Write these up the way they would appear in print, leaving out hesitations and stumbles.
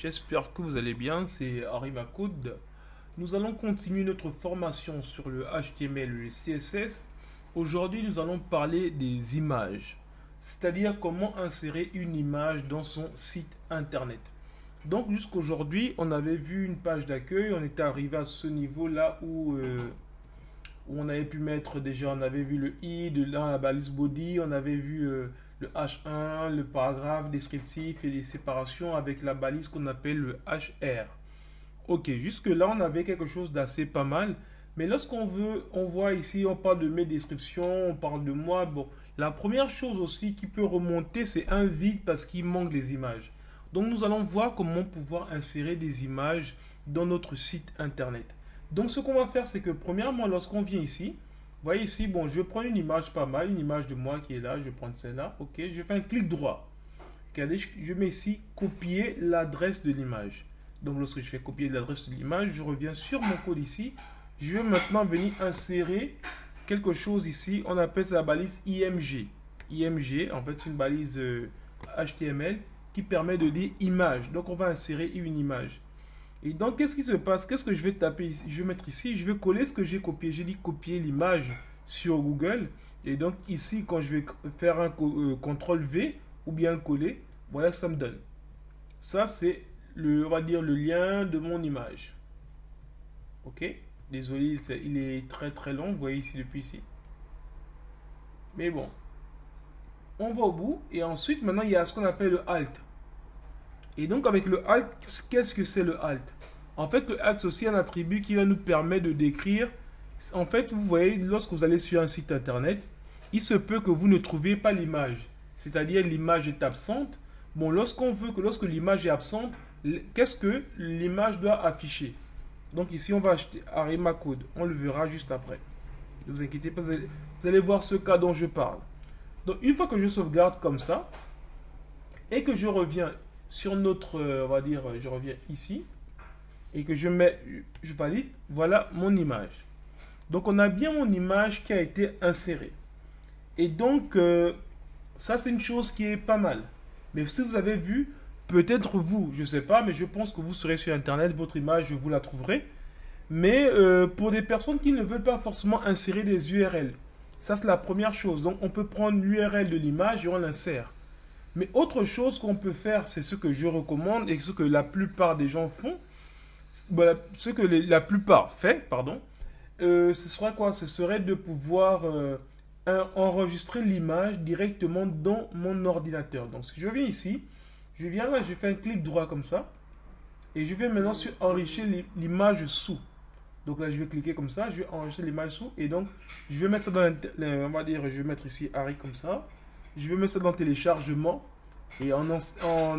J'espère que vous allez bien, c'est Arriva Code. Nous allons continuer notre formation sur le HTML et le CSS. Aujourd'hui, nous allons parler des images, c'est-à-dire comment insérer une image dans son site internet. Donc jusqu'aujourd'hui, on avait vu une page d'accueil, on était arrivé à ce niveau-là où on avait pu mettre déjà, on avait vu le i, de là la balise body, on avait vu le H1, le paragraphe descriptif et les séparations avec la balise qu'on appelle le HR. Ok, jusque là on avait quelque chose d'assez pas mal, mais lorsqu'on veut, on voit ici, on parle de mes descriptions, on parle de moi. Bon, la première chose aussi qui peut remonter, c'est un vide parce qu'il manque les images. Donc nous allons voir comment pouvoir insérer des images dans notre site internet. Donc ce qu'on va faire, c'est que premièrement, lorsqu'on vient ici, vous voyez ici, bon, je vais prendre une image pas mal, une image de moi qui est là, je vais prendre celle-là, ok, je fais un clic droit. Regardez, je mets ici copier l'adresse de l'image. Donc lorsque je fais copier l'adresse de l'image, je reviens sur mon code ici. Je vais maintenant venir insérer quelque chose ici, on appelle ça la balise IMG. IMG, en fait, c'est une balise HTML qui permet de dire image. Donc on va insérer une image. Et donc, qu'est-ce qui se passe? Qu'est-ce que je vais taper ici? Je vais mettre ici, je vais coller ce que j'ai copié. J'ai dit copier l'image sur Google. Et donc, ici, quand je vais faire un CTRL V ou bien coller, voilà ce que ça me donne. Ça, c'est le, on va dire, le lien de mon image. Ok? Désolé, il est très très long. Vous voyez ici depuis ici. Mais bon, on va au bout. Et ensuite, maintenant, il y a ce qu'on appelle le Alt. Et donc avec le Alt, qu'est-ce que c'est le Alt? En fait, le Alt, c'est aussi un attribut qui va nous permettre de décrire. En fait, vous voyez, lorsque vous allez sur un site internet, il se peut que vous ne trouviez pas l'image. C'est-à-dire l'image est absente. Bon, lorsqu'on veut que lorsque l'image est absente, qu'est-ce que l'image doit afficher? Donc ici, on va acheter Arima Code. On le verra juste après. Ne vous inquiétez pas, vous allez voir ce cas dont je parle. Donc une fois que je sauvegarde comme ça, et que je reviens sur notre, on va dire, je reviens ici, et que je valide, voilà mon image. Donc on a bien mon image qui a été insérée. Et donc, ça c'est une chose qui est pas mal. Mais si vous avez vu, peut-être vous, je ne sais pas, mais je pense que vous serez sur Internet, votre image, vous la trouverez. Mais pour des personnes qui ne veulent pas forcément insérer des URL, ça c'est la première chose. Donc on peut prendre l'URL de l'image et on l'insère. Mais autre chose qu'on peut faire, c'est ce que je recommande et ce que la plupart des gens font, voilà, ce que la plupart fait, pardon, ce sera quoi? Ce serait de pouvoir enregistrer l'image directement dans mon ordinateur. Donc si je viens ici, je viens là, je fais un clic droit comme ça, et je vais maintenant sur enrichir l'image sous. Donc là, je vais cliquer comme ça, je vais enregistrer l'image sous, et donc je vais mettre ça dans, on va dire, je vais mettre ici Harry comme ça. Je vais mettre ça dans téléchargement. Et en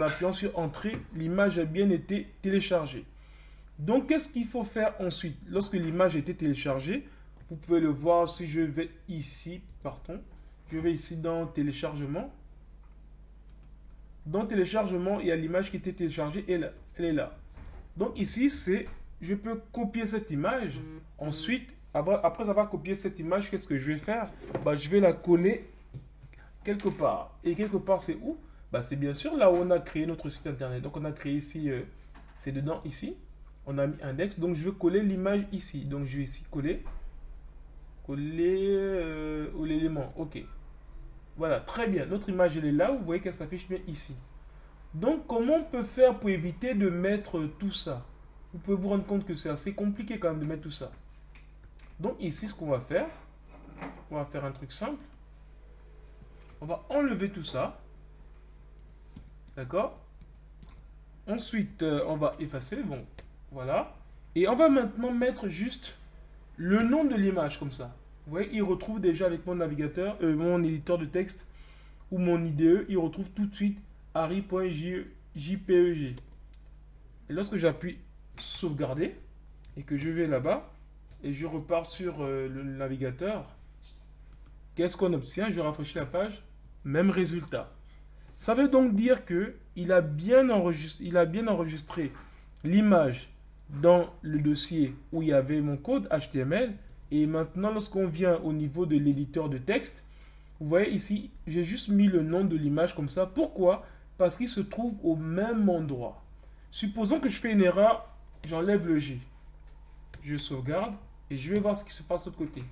appuyant sur entrée, l'image a bien été téléchargée. Donc, qu'est-ce qu'il faut faire ensuite? Lorsque l'image a été téléchargée, vous pouvez le voir si je vais ici, pardon. Je vais ici dans téléchargement. Dans téléchargement, il y a l'image qui a été téléchargée et elle est là. Donc ici, je peux copier cette image. Ensuite, après avoir copié cette image, qu'est-ce que je vais faire? Bah, je vais la coller quelque part. Et quelque part, c'est où? Bah, c'est bien sûr là où on a créé notre site internet. Donc, on a créé ici, c'est dedans, ici. On a mis index. Donc, je vais coller l'image ici. Donc, je vais ici coller. Coller l'élément. OK. Voilà, très bien. Notre image, elle est là. Vous voyez qu'elle s'affiche bien ici. Donc, comment on peut faire pour éviter de mettre tout ça? Vous pouvez vous rendre compte que c'est assez compliqué quand même de mettre tout ça. Donc, ici, ce qu'on va faire, on va faire un truc simple. On va enlever tout ça. D'accord? Ensuite, on va effacer. Bon, voilà. Et on va maintenant mettre juste le nom de l'image comme ça. Vous voyez, il retrouve déjà avec mon navigateur, mon éditeur de texte ou mon IDE, il retrouve tout de suite Harry.jpeg. Et lorsque j'appuie sauvegarder et que je vais là-bas et je repars sur le navigateur, qu'est-ce qu'on obtient? Je rafraîchis la page, même résultat. Ça veut donc dire que il a bien enregistré l'image dans le dossier où il y avait mon code HTML. Et maintenant, lorsqu'on vient au niveau de l'éditeur de texte, vous voyez ici, j'ai juste mis le nom de l'image comme ça. Pourquoi? Parce qu'il se trouve au même endroit. Supposons que je fais une erreur, j'enlève le G. Je sauvegarde et je vais voir ce qui se passe de l'autre côté.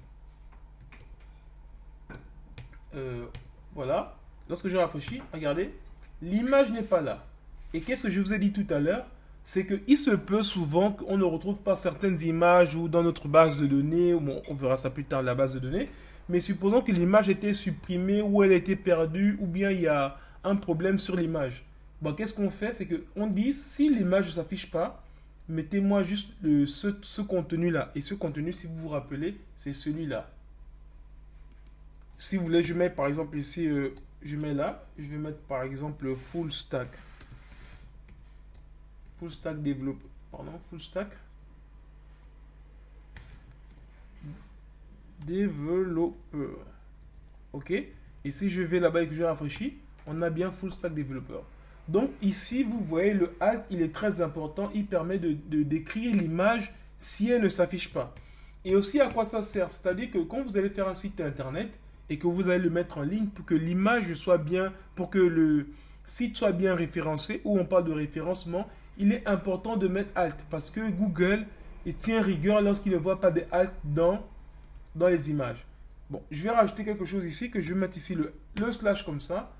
Euh, voilà. Lorsque je rafraîchis, regardez, l'image n'est pas là. Et qu'est-ce que je vous ai dit tout à l'heure? C'est qu'il se peut souvent qu'on ne retrouve pas certaines images ou dans notre base de données, bon, on verra ça plus tard, la base de données, mais supposons que l'image était supprimée ou elle a été perdue ou bien il y a un problème sur l'image. Bon, qu'est-ce qu'on fait? C'est qu'on dit, si l'image ne s'affiche pas, mettez-moi juste ce contenu-là. Et ce contenu, si vous vous rappelez, c'est celui-là. Si vous voulez, je mets par exemple ici, je mets là, je vais mettre par exemple full stack. Full stack développeur. Pardon, full stack développeur. Ok. Et si je vais là-bas et que je rafraîchis, on a bien full stack développeur. Donc ici, vous voyez, le alt, il est très important. Il permet de décrire l'image si elle ne s'affiche pas. Et aussi, à quoi ça sert? C'est-à-dire que quand vous allez faire un site internet et que vous allez le mettre en ligne pour que l'image soit bien, pour que le site soit bien référencé, où on parle de référencement, il est important de mettre alt parce que Google il tient rigueur lorsqu'il ne voit pas de alt dans les images. Bon, je vais rajouter quelque chose ici que je vais mettre ici le slash comme ça.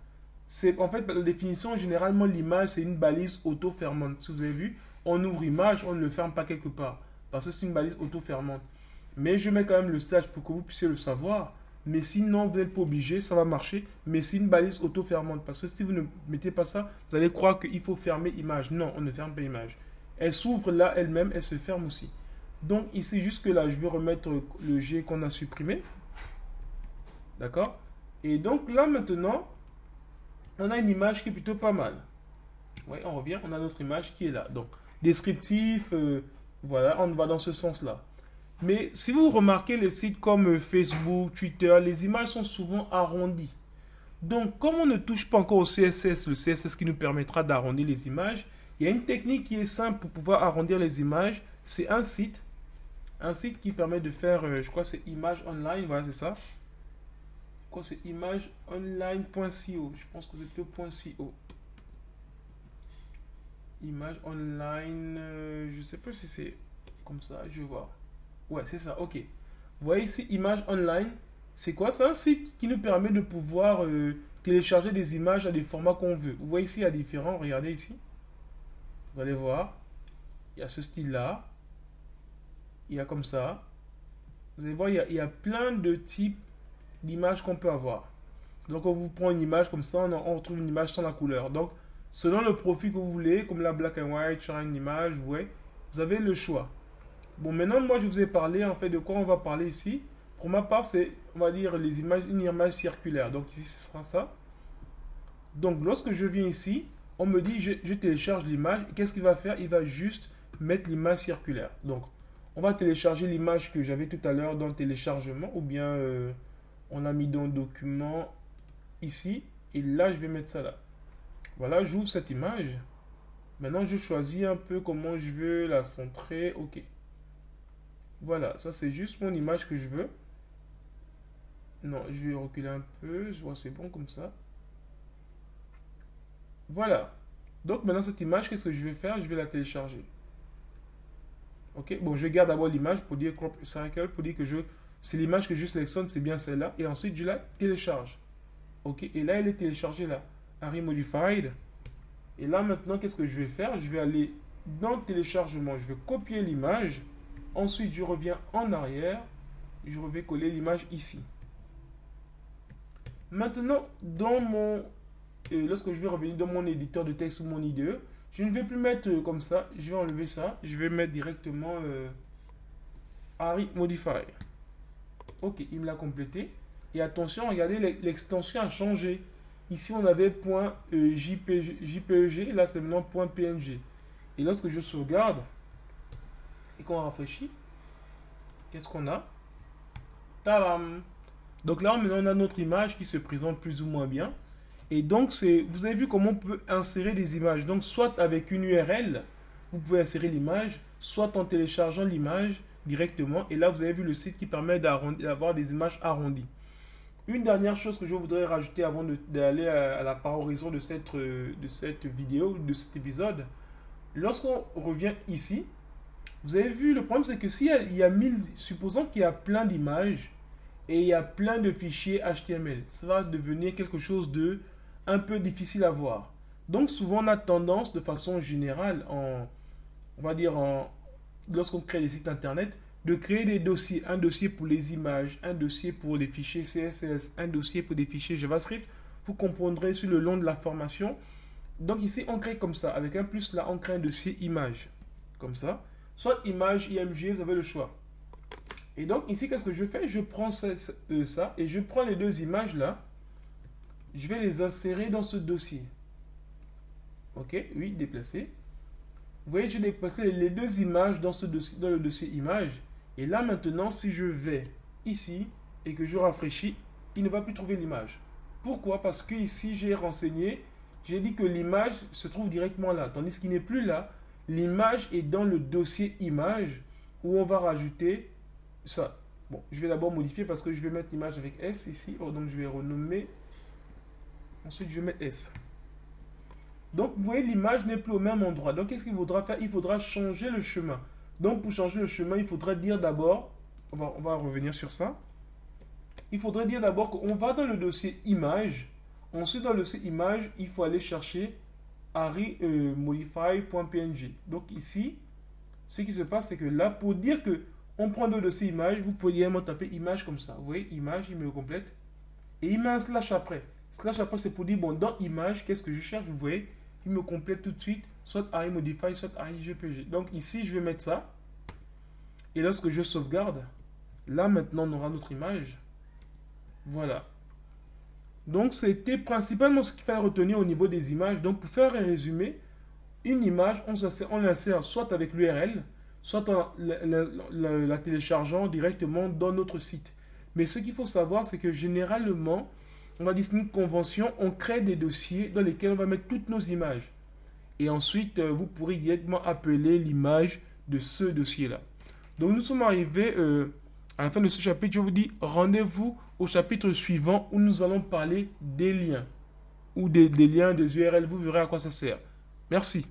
C'est en fait la définition, généralement l'image c'est une balise auto-fermante. Si vous avez vu, on ouvre image, on ne le ferme pas quelque part parce que c'est une balise auto-fermante. Mais je mets quand même le slash pour que vous puissiez le savoir. Mais sinon, vous n'êtes pas obligé, ça va marcher. Mais c'est une balise auto-fermante. Parce que si vous ne mettez pas ça, vous allez croire qu'il faut fermer image. Non, on ne ferme pas image. Elle s'ouvre là elle-même, elle se ferme aussi. Donc ici, jusque là, je vais remettre le G qu'on a supprimé. D'accord? Et donc là, maintenant, on a une image qui est plutôt pas mal. Oui, on revient, on a notre image qui est là. Donc, descriptif, voilà, on va dans ce sens-là. Mais si vous remarquez les sites comme Facebook, Twitter, les images sont souvent arrondies. Donc, comme on ne touche pas encore au CSS, le CSS qui nous permettra d'arrondir les images, il y a une technique qui est simple pour pouvoir arrondir les images. C'est un site qui permet de faire, je crois que c'est Image Online, voilà, c'est ça. Je crois que c'est imageonline.co. Je pense que c'est plutôt .co. Image Online, je ne sais pas si c'est comme ça, je vais voir. Ouais, c'est ça, ok. Vous voyez ici, Image Online, c'est quoi? C'est un site qui nous permet de pouvoir télécharger des images à des formats qu'on veut. Vous voyez ici, il y a différents, regardez ici. Vous allez voir, il y a ce style-là, il y a comme ça. Vous allez voir, il y a plein de types d'images qu'on peut avoir. Donc, on vous prend une image comme ça, on retrouve une image sans la couleur. Donc, selon le profil que vous voulez, comme la black and white, shine image, vous voyez, vous avez le choix. Bon, maintenant, moi, je vous ai parlé, en fait, de quoi on va parler ici. Pour ma part, c'est, on va dire, les images, une image circulaire. Donc, ici, ce sera ça. Donc, lorsque je viens ici, on me dit, je télécharge l'image. Qu'est-ce qu'il va faire? Il va juste mettre l'image circulaire. Donc, on va télécharger l'image que j'avais tout à l'heure dans le téléchargement. Ou bien, on a mis dans le document ici. Et là, je vais mettre ça là. Voilà, j'ouvre cette image. Maintenant, je choisis un peu comment je veux la centrer. OK. Voilà, ça c'est juste mon image que je veux. Non, je vais reculer un peu. Je vois c'est bon comme ça. Voilà. Donc maintenant cette image, qu'est-ce que je vais faire? Je vais la télécharger. Ok, bon, je garde d'abord l'image pour dire crop circle, pour dire que c'est l'image que je sélectionne, c'est bien celle-là. Et ensuite, je la télécharge. Ok, et là, elle est téléchargée là. Array modified. Et là, maintenant, qu'est-ce que je vais faire? Je vais aller dans le téléchargement. Je vais copier l'image. Ensuite, je reviens en arrière. Je vais coller l'image ici. Maintenant, lorsque je vais revenir dans mon éditeur de texte ou mon IDE, je ne vais plus mettre comme ça. Je vais enlever ça. Je vais mettre directement Array Modify. Ok, il me l'a complété. Et attention, regardez, l'extension a changé. Ici, on avait .jpeg, là, c'est maintenant .png. Et lorsque je sauvegarde et qu'on rafraîchit, qu'est-ce qu'on a? Tadam! Donc là, maintenant, on a notre image qui se présente plus ou moins bien. Et donc, vous avez vu comment on peut insérer des images. Donc, soit avec une URL, vous pouvez insérer l'image, soit en téléchargeant l'image directement. Et là, vous avez vu le site qui permet d'avoir des images arrondies. Une dernière chose que je voudrais rajouter avant d'aller à la paroraison de cette vidéo, de cet épisode. Lorsqu'on revient ici, vous avez vu, le problème c'est que s'il y a, il y a 1000, supposons qu'il y a plein d'images et il y a plein de fichiers HTML, ça va devenir quelque chose de un peu difficile à voir. Donc souvent on a tendance de façon générale, on va dire lorsqu'on crée des sites internet, de créer des dossiers. Un dossier pour les images, un dossier pour les fichiers CSS, un dossier pour des fichiers JavaScript. Vous comprendrez sur le long de la formation. Donc ici, on crée comme ça. Avec un plus là, on crée un dossier image. Comme ça. Soit image, IMG, vous avez le choix. Et donc ici, qu'est-ce que je fais? Je prends ça et je prends les deux images là. Je vais les insérer dans ce dossier. Ok, oui, déplacer. Vous voyez, j'ai déplacé les deux images dans, ce dossier, dans le dossier image. Et là maintenant, si je vais ici et que je rafraîchis, il ne va plus trouver l'image. Pourquoi? Parce que ici, j'ai renseigné, j'ai dit que l'image se trouve directement là. Tandis qu'il n'est plus là. L'image est dans le dossier image où on va rajouter ça. Bon, je vais d'abord modifier parce que je vais mettre l'image avec S ici. Oh, donc je vais renommer. Ensuite, je vais mettre S. Donc, vous voyez, l'image n'est plus au même endroit. Donc, qu'est-ce qu'il faudra faire? Il faudra changer le chemin. Donc, pour changer le chemin, il faudrait dire d'abord, on va revenir sur ça. Il faudrait dire d'abord qu'on va dans le dossier image. Ensuite, dans le dossier image, il faut aller chercher modify.png. Donc, ici, ce qui se passe, c'est que là, pour dire que on prend le dossier image, vous pouvez également taper image comme ça. Vous voyez, image, il me le complète. Et il met un slash après. Slash après, c'est pour dire, bon, dans image, qu'est-ce que je cherche? Vous voyez, il me complète tout de suite, soit array modify, soit array gpg. Donc ici, je vais mettre ça. Et lorsque je sauvegarde, là maintenant, on aura notre image. Voilà. Donc c'était principalement ce qu'il fallait retenir au niveau des images. Donc pour faire un résumé, une image, on l'insère soit avec l'URL, soit en la téléchargeant directement dans notre site. Mais ce qu'il faut savoir, c'est que généralement, on va dire une convention, on crée des dossiers dans lesquels on va mettre toutes nos images. Et ensuite, vous pourrez directement appeler l'image de ce dossier-là. Donc nous sommes arrivés à la fin de ce chapitre. Je vous dis rendez-vous au chapitre suivant où nous allons parler des liens. Ou des liens, des URL. Vous verrez à quoi ça sert. Merci.